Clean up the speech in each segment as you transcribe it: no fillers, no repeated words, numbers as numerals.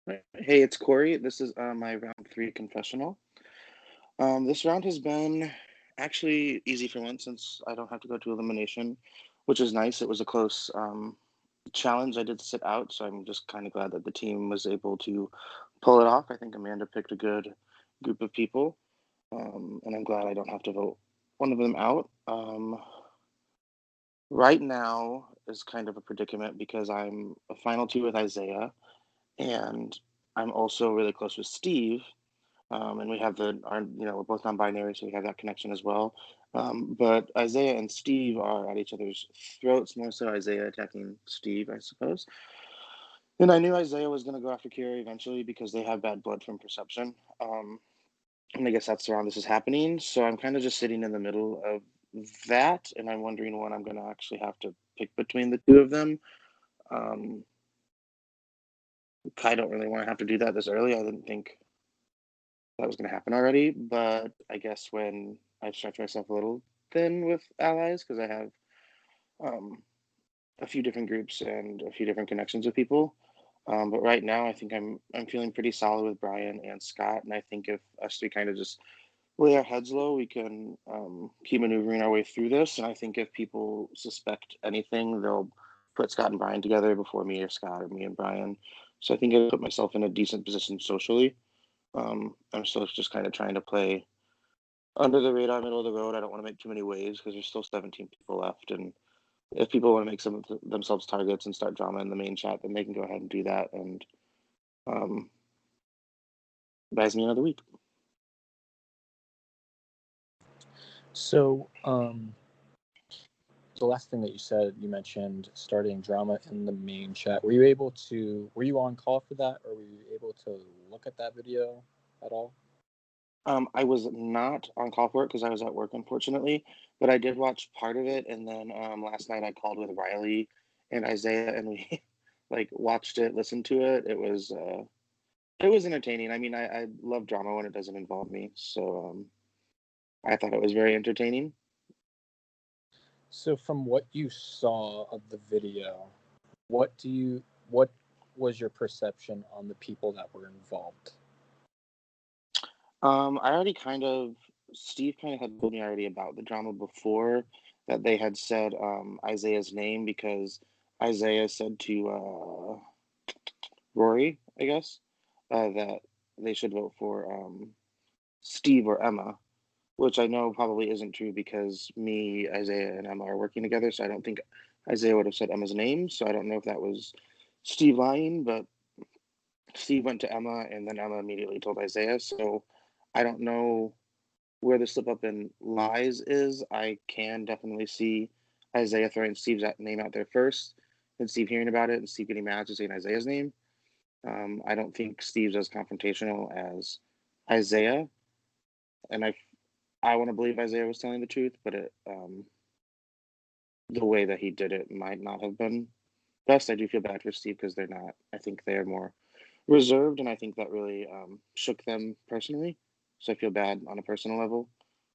Hey, it's Corey. This is my round three confessional. This round has been actually easy for once since I don't have to go to elimination, which is nice. It was a close challenge. I did sit out, so I'm just kind of glad that the team was able to pull it off. I think Amanda picked a good group of people, and I'm glad I don't have to vote one of them out. Right now is kind of a predicament because I'm a final two with Isaiah, and I'm also really close with Steve. And we have we're both non-binary, so we have that connection as well. But Isaiah and Steve are at each other's throats, more so Isaiah attacking Steve, I suppose. And I knew Isaiah was going to go after Kira eventually because they have bad blood from perception. And I guess that's around this is happening. So I'm kind of just sitting in the middle of that, and I'm wondering when I'm going to actually have to pick between the two of them. Um, I don't really want to have to do that this early. I didn't think that was going to happen already, but I guess when I stretch myself a little thin with allies because I have um, a few different groups and a few different connections with people. But right now, I think I'm feeling pretty solid with Brian and Scott, and I think if us three kind of just lay our heads low, we can keep maneuvering our way through this. And I think if people suspect anything, they'll put Scott and Brian together before me or Scott or me and Brian. So I think I put myself in a decent position socially. I'm still just kind of trying to play under the radar, middle of the road. I don't want to make too many waves because there's still 17 people left. And if people want to make some of themselves targets and start drama in the main chat, then they can go ahead and do that. And um, buys me another week. So, the last thing that you said, you mentioned starting drama in the main chat. Were you on call for that, or were you able to look at that video at all? I was not on call for it because I was at work, unfortunately, but I did watch part of it. And then last night I called with Riley and Isaiah, and we like watched it, listened to it. It was entertaining. I mean, I love drama when it doesn't involve me, so I thought it was very entertaining. So, from what you saw of the video, what was your perception on the people that were involved? I already Steve kind of had told me already about the drama before that they had said Isaiah's name because Isaiah said to Rory, I guess, that they should vote for Steve or Emma, which I know probably isn't true because me, Isaiah, and Emma are working together, so I don't think Isaiah would have said Emma's name. So I don't know if that was Steve lying, but Steve went to Emma and then Emma immediately told Isaiah. So I don't know where the slip up in lies is. I can definitely see Isaiah throwing Steve's name out there first, and Steve hearing about it, and Steve getting mad to saying Isaiah's name. I don't think Steve's as confrontational as Isaiah, and I want to believe Isaiah was telling the truth, but the way that he did it might not have been best. I do feel bad for Steve because they're not. I think they're more reserved, and I think that really shook them personally. So I feel bad on a personal level.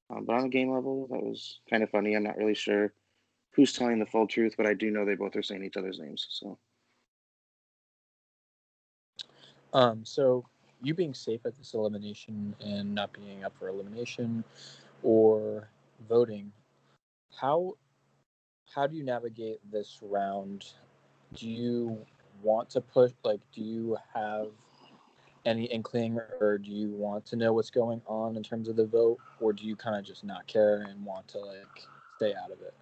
But on a game level, that was kind of funny. I'm not really sure who's telling the full truth, but I do know they both are saying each other's names. So So you being safe at this elimination and not being up for elimination or voting, how how do you navigate this round? Do you want to push, like, do you have any inkling, or do you want to know what's going on in terms of the vote, or do you kind of just not care and want to like stay out of it?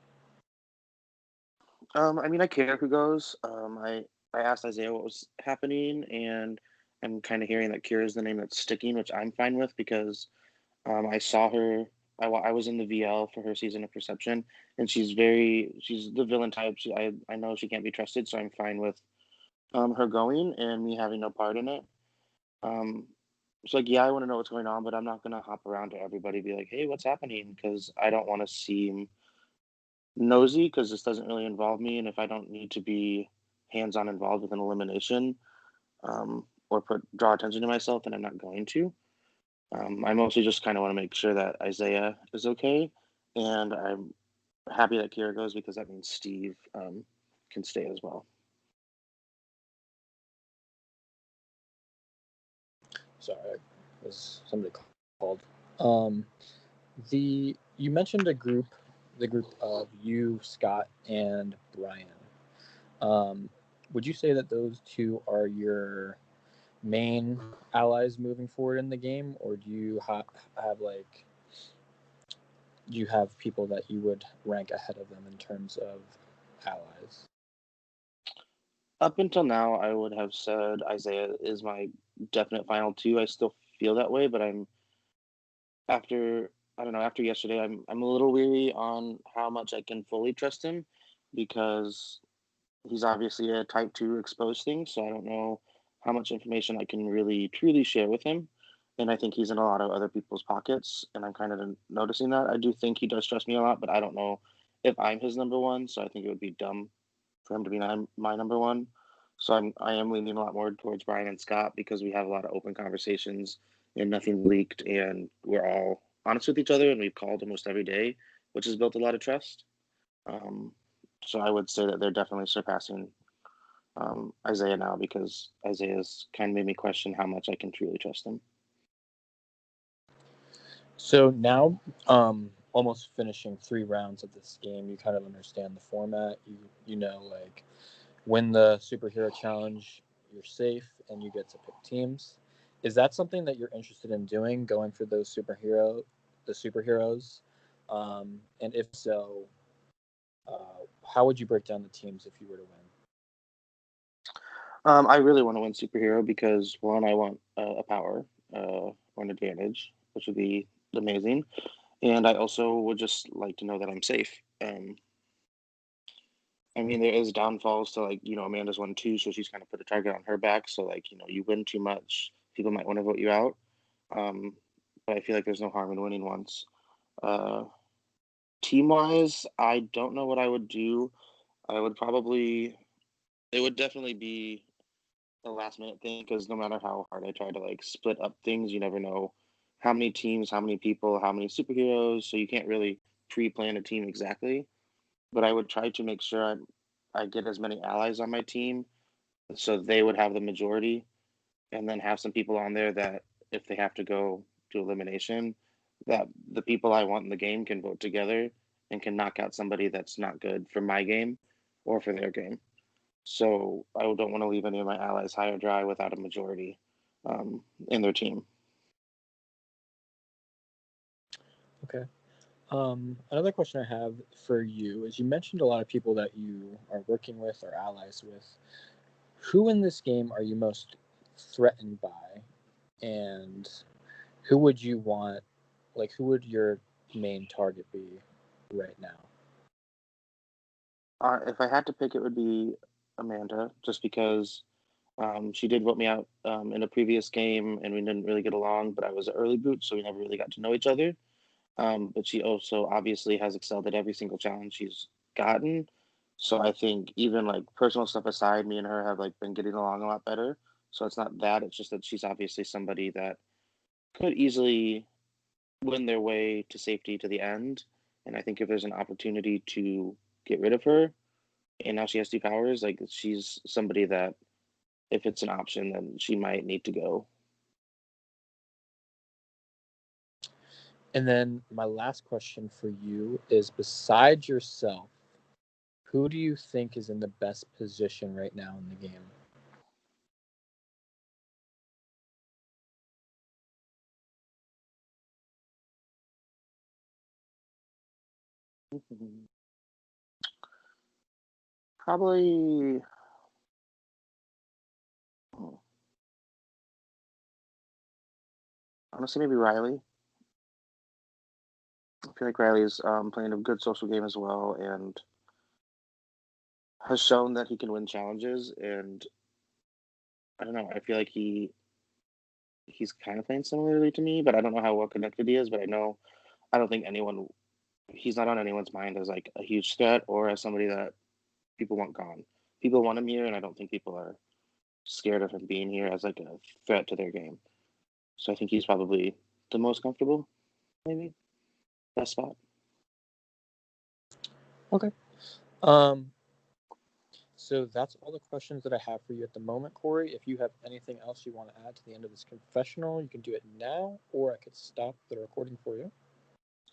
I mean, I care who goes. I asked Isaiah what was happening, and I'm kind of hearing that Kira is the name that's sticking, which I'm fine with because I saw her. I was in the VL for her season of Perception, and she's the villain type. I know she can't be trusted, so I'm fine with her going and me having no part in it. Um, so like, yeah, I want to know what's going on, but I'm not gonna hop around to everybody and be like, hey, what's happening? Because I don't want to seem nosy because this doesn't really involve me, and if I don't need to be hands-on involved with an elimination or put draw attention to myself, then I'm not going to. I mostly just kind of want to make sure that Isaiah is okay, and I'm happy that Kira goes because that means Steve can stay as well. Sorry, was somebody called. Um, you mentioned the group of you, Scott, and Brian. Um, would you say that those two are your main allies moving forward in the game, or do you have like do you have people that you would rank ahead of them in terms of allies? Up until now, I would have said Isaiah is my definite final two. I still feel that way, but I'm after I don't know, after yesterday, I'm a little weary on how much I can fully trust him because he's obviously a type 2 exposed thing, so I don't know how much information I can really truly share with him. And I think he's in a lot of other people's pockets, and I'm kind of noticing that. I do think he does trust me a lot, but I don't know if I'm his number one, so I think it would be dumb for him to be my number one. So I am leaning a lot more towards Brian and Scott because we have a lot of open conversations and nothing's leaked, and we're all honest with each other, and we've called almost every day, which has built a lot of trust. Um, so I would say that they're definitely surpassing Isaiah now because Isaiah's kind of made me question how much I can truly trust him. So now, almost finishing 3 rounds of this game, you kind of understand the format. You know, like win the superhero challenge, you're safe, and you get to pick teams. Is that something that you're interested in doing, going for the superheroes? And if so, how would you break down the teams if you were to win? I really want to win superhero because one, I want a power or an advantage, which would be amazing, and I also would just like to know that I'm safe. I mean, there is downfalls to like Amanda's won two, so she's kind of put a target on her back. So like you win too much, people might want to vote you out. Um, but I feel like there's no harm in winning once. Uh, Team wise, I don't know what I would do. I would probably it would definitely be a last minute thing because no matter how hard I try to like split up things, you never know how many teams, how many people, how many superheroes. So you can't really pre-plan a team exactly. But I would try to make sure I get as many allies on my team so they would have the majority, and then have some people on there that if they have to go to elimination, that the people I want in the game can vote together and can knock out somebody that's not good for my game or for their game. So I don't want to leave any of my allies high or dry without a majority in their team. Okay. Another question I have for you is you mentioned a lot of people that you are working with or allies with. Who in this game are you most threatened by, and who would you want? Like, who would your main target be right now? If I had to pick, it would be Amanda, just because she did vote me out in a previous game, and we didn't really get along. But I was an early boot, so we never really got to know each other. But she also obviously has excelled at every single challenge she's gotten. So I think even like personal stuff aside, me and her have like been getting along a lot better. So it's not that; it's just that she's obviously somebody that could easily win their way to safety to the end. And I think if there's an opportunity to get rid of her, and now she has two powers, like she's somebody that if it's an option, then she might need to go. And then my last question for you is besides yourself, who do you think is in the best position right now in the game? Probably, honestly, maybe Riley. I feel like Riley's playing a good social game as well, and has shown that he can win challenges. And I don't know. I feel like he's kind of playing similarly to me, but I don't know how well connected he is. But I don't think he's not on anyone's mind as like a huge threat or as somebody that people want gone. People want him here, and I don't think people are scared of him being here as like a threat to their game. So I think he's probably the most comfortable, maybe best spot. Okay. Um, So that's all the questions that I have for you at the moment, Corey. If you have anything else you want to add to the end of this confessional, you can do it now, or I could stop the recording for you.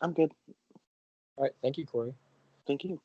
I'm good. All right. Thank you, Corey. Thank you.